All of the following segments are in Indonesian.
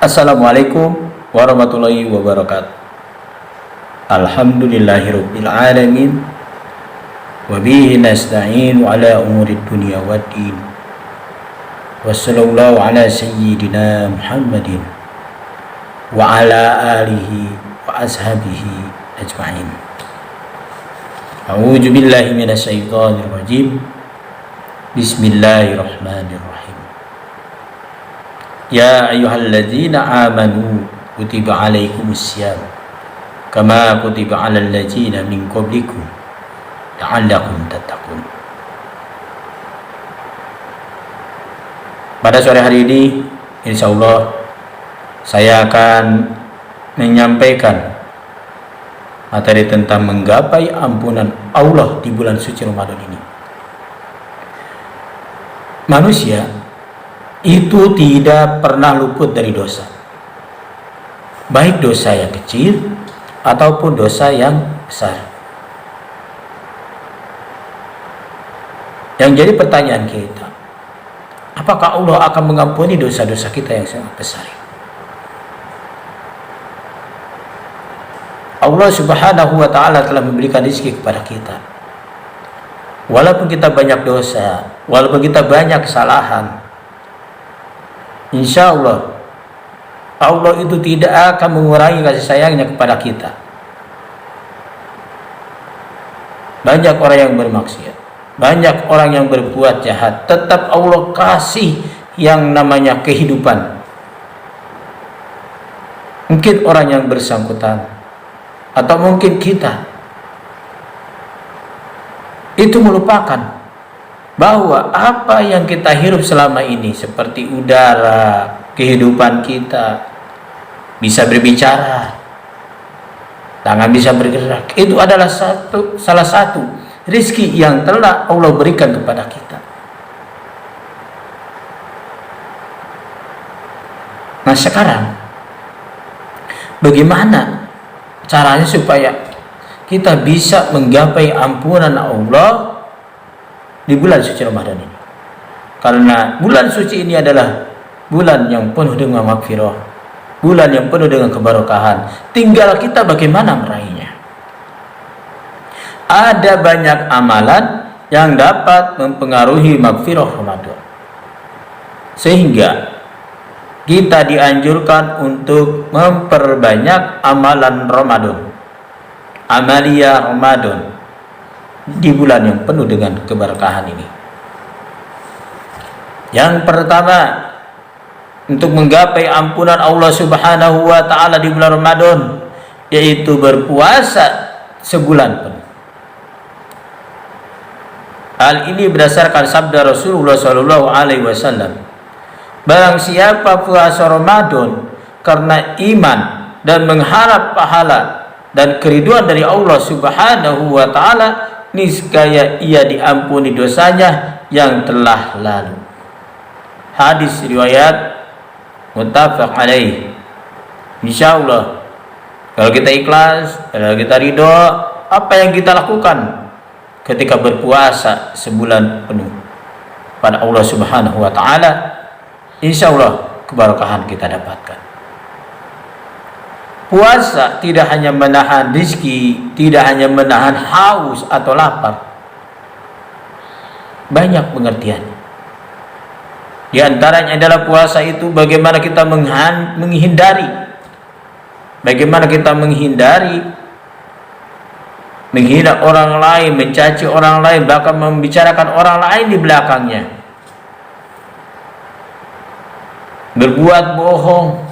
Assalamualaikum warahmatullahi wabarakatuh. Alhamdulillahirabbil alamin wa bihi nasta'inu ala umurid dunya waddin. Wassallallahu ala sayyidina Muhammadin wa ala alihi wa ashabihi ajma'in. A'udzu billahi minasyaitonir rajim. Bismillahirrahmanirrahim. Ya ayyuhalladzina amanu kutiba alaikumussyam kama kutiba alal ladzina min qablikum la'allakum tattaqun. Pada sore hari ini insyaallah saya akan menyampaikan materi tentang menggapai ampunan Allah di bulan suci Ramadan ini. Manusia itu tidak pernah luput dari dosa, baik dosa yang kecil ataupun dosa yang besar. Yang jadi pertanyaan kita, apakah Allah akan mengampuni dosa-dosa kita yang sangat besar? Allah Subhanahu wa ta'ala telah memberikan rezeki kepada kita. Walaupun kita banyak dosa, walaupun kita banyak kesalahan, insya Allah Allah itu tidak akan mengurangi kasih sayangnya kepada kita. Banyak orang yang bermaksiat, banyak orang yang berbuat jahat, tetap Allah kasih yang namanya kehidupan. Mungkin orang yang bersangkutan atau mungkin kita itu melupakan bahwa apa yang kita hirup selama ini seperti udara, kehidupan kita, bisa berbicara, tangan bisa bergerak, itu adalah salah satu rezeki yang telah Allah berikan kepada kita. Nah sekarang bagaimana caranya supaya kita bisa menggapai ampunan Allah di bulan suci Ramadan ini? Karena bulan suci ini adalah bulan yang penuh dengan maghfirah, bulan yang penuh dengan keberkahan. Tinggal kita bagaimana meraihnya. Ada banyak amalan yang dapat mempengaruhi maghfirah Ramadan, sehingga kita dianjurkan untuk memperbanyak amalan Ramadan, amalia Ramadan di bulan yang penuh dengan keberkahan ini. Yang pertama, untuk menggapai ampunan Allah Subhanahu wa ta'ala di bulan Ramadan, yaitu berpuasa sebulan penuh. Hal ini berdasarkan sabda Rasulullah SAW. Barang siapa puasa Ramadan karena iman dan mengharap pahala dan keriduan dari Allah Subhanahu wa ta'ala, niscaya ia diampuni dosanya yang telah lalu. Hadis riwayat muttafaq alaih. Insyaallah kalau kita ikhlas, kalau kita ridho, apa yang kita lakukan ketika berpuasa sebulan penuh pada Allah Subhanahu wa ta'ala, insyaallah keberkahan kita dapatkan. Puasa tidak hanya menahan rezeki, tidak hanya menahan haus atau lapar. Banyak pengertian. Di antaranya adalah puasa itu bagaimana kita menghindari menghina orang lain, mencaci orang lain, bahkan membicarakan orang lain di belakangnya. Berbuat bohong,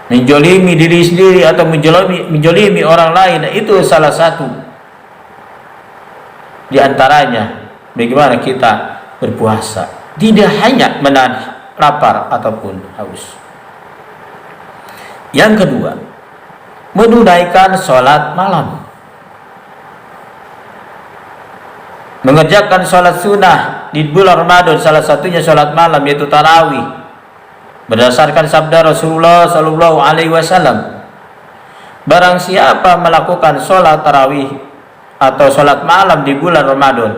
menjolimi diri sendiri atau menjolimi orang lain, itu salah satu di antaranya bagaimana kita berpuasa, tidak hanya menahan lapar ataupun haus. Yang kedua, menunaikan sholat malam, mengerjakan sholat sunnah di bulan Ramadan, salah satunya sholat malam yaitu tarawih. Berdasarkan sabda Rasulullah SAW, barang siapa melakukan sholat tarawih atau sholat malam di bulan Ramadan,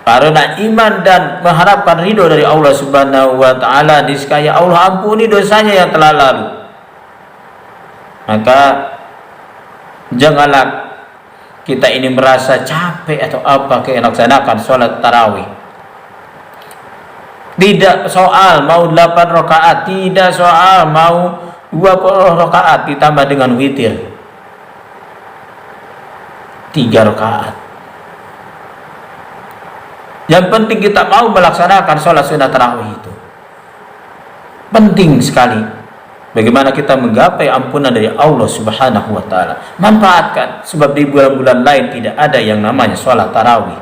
Karena iman dan mengharapkan ridho dari Allah Subhanahu wa taala, niscaya Allah ampuni dosanya yang telah lalu. Maka janganlah kita ini merasa capek atau apa kayak melaksanakan sholat tarawih. Tidak soal mau 8 rakaat, tidak soal mau 20 rakaat ditambah dengan witir 3 rakaat. Yang penting kita mau melaksanakan sholat sunat tarawih itu. Penting sekali bagaimana kita menggapai ampunan dari Allah Subhanahu wa taala. Manfaatkan, sebab di bulan-bulan lain tidak ada yang namanya sholat tarawih.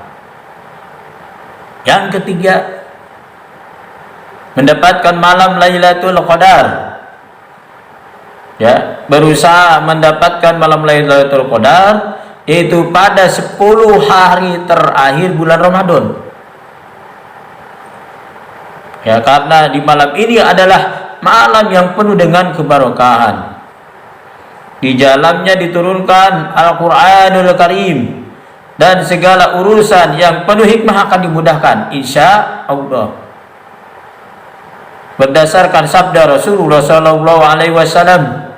Yang ketiga, mendapatkan malam Lailatul Qadar. Ya, berusaha mendapatkan malam Lailatul Qadar itu pada 10 hari terakhir bulan Ramadan. Ya, karena di malam ini adalah malam yang penuh dengan keberkahan. Di dalamnya diturunkan Al-Qur'anul Karim dan segala urusan yang penuh hikmah akan dimudahkan insya Allah. Berdasarkan sabda Rasulullah sallallahu alaihi wasallam,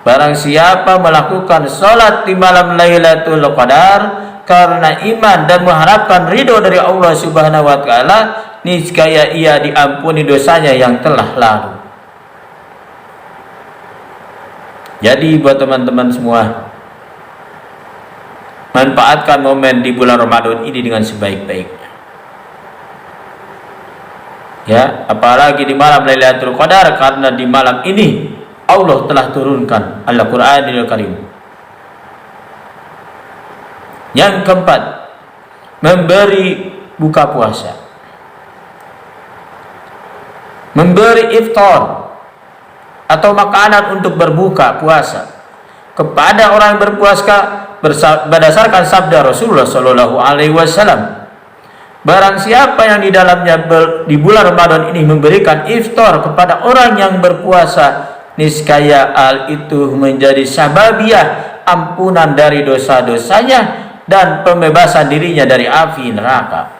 barang siapa melakukan salat di malam Lailatul Qadar karena iman dan mengharapkan ridho dari Allah Subhanahu wa taala, niscaya ia diampuni dosanya yang telah lalu. Jadi buat teman-teman semua, manfaatkan momen di bulan Ramadan ini dengan sebaik-baiknya. Ya, apalagi di malam Lailatul Qadar, karena di malam ini Allah telah turunkan Al-Qur'anul Karim. Yang keempat, memberi buka puasa, memberi iftar atau makanan untuk berbuka puasa kepada orang yang berpuasa berdasarkan sabda Rasulullah Shallallahu Alaihi Wasallam. Barang siapa yang di dalamnya di bulan Ramadan ini memberikan iftar kepada orang yang berpuasa, niscaya hal itu menjadi sababiah ampunan dari dosa-dosanya dan pembebasan dirinya dari api neraka.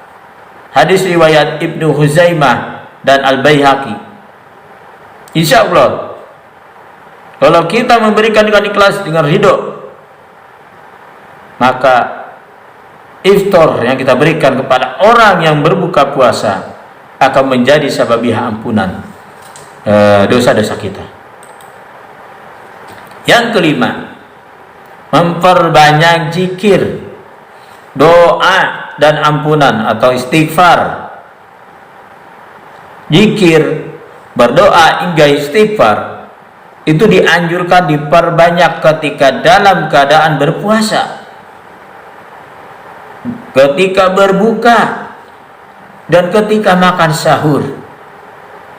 Hadis riwayat Ibnu Huzaimah dan Al-Baihaqi. Insya Allah, kalau kita memberikan dengan ikhlas, dengan ridho, maka iftar yang kita berikan kepada orang yang berbuka puasa akan menjadi sababiah ampunan dosa-dosa kita. Yang kelima, memperbanyak zikir, doa dan ampunan atau istighfar. Zikir, berdoa hingga istighfar itu dianjurkan diperbanyak ketika dalam keadaan berpuasa, ketika berbuka, dan ketika makan sahur,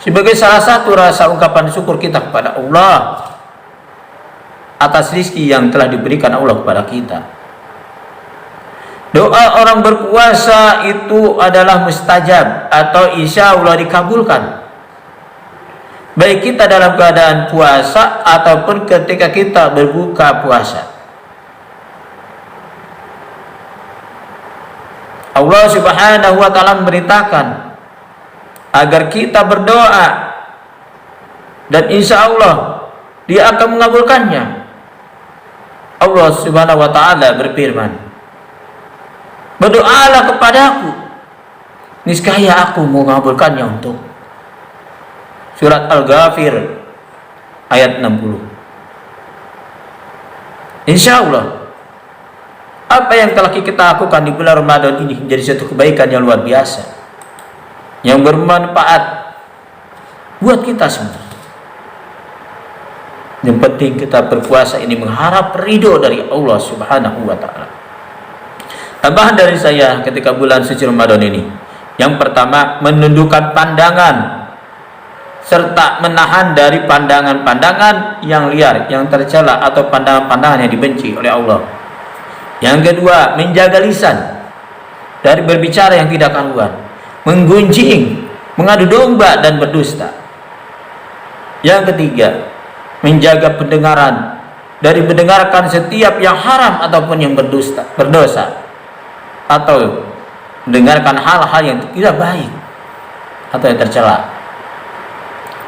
sebagai salah satu rasa ungkapan syukur kita kepada Allah atas rezeki yang telah diberikan Allah kepada kita. Doa orang berpuasa itu adalah mustajab atau insya Allah dikabulkan, baik kita dalam keadaan puasa ataupun ketika kita berbuka puasa. Allah Subhanahu wa taala memberitakan agar kita berdoa dan insya Allah Dia akan mengabulkannya. Allah Subhanahu wa taala berfirman, berdoalah kepadaku, niscaya aku mengabulkannya untuk. Surat Al-Ghafir ayat 60. Insya Allah, apa yang telah kita lakukan di bulan Ramadan ini menjadi satu kebaikan yang luar biasa, yang bermanfaat buat kita semua. Yang penting kita berpuasa ini mengharap ridho dari Allah Subhanahu wa taala. Tambahan dari saya ketika bulan suci Ramadan ini, yang pertama, menundukkan pandangan serta menahan dari pandangan-pandangan yang liar, yang tercela atau pandangan-pandangan yang dibenci oleh Allah. Yang kedua, menjaga lisan dari berbicara yang tidak karuan, menggunjing, mengadu domba dan berdusta. Yang ketiga, menjaga pendengaran dari mendengarkan setiap yang haram ataupun yang berdosa, atau mendengarkan hal-hal yang tidak baik atau yang tercela.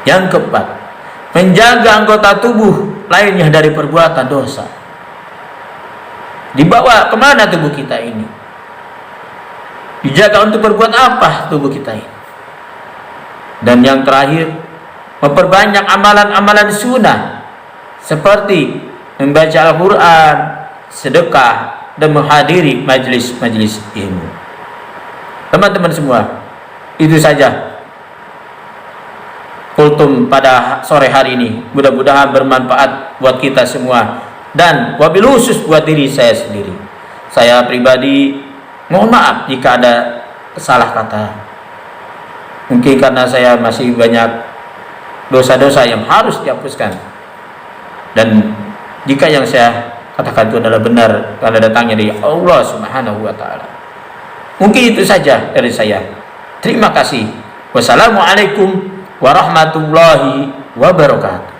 Yang keempat, menjaga anggota tubuh lainnya dari perbuatan dosa. Dibawa kemana tubuh kita ini? Dijaga untuk berbuat apa tubuh kita ini? Dan yang terakhir, memperbanyak amalan-amalan sunnah seperti membaca Al-Quran, sedekah, dan menghadiri majelis-majelis ilmu. Teman-teman semua, itu saja kultum pada sore hari ini. Mudah-mudahan bermanfaat buat kita semua, dan wabil khusus buat diri saya sendiri. Saya pribadi mohon maaf jika ada salah kata. Mungkin karena saya masih banyak dosa-dosa yang harus dihapuskan, dan jika yang saya katakan itu adalah benar karena datangnya dari Allah Subhanahu wa Ta'ala. Mungkin itu saja dari saya. Terima kasih. Wassalamualaikum warahmatullahi wabarakatuh.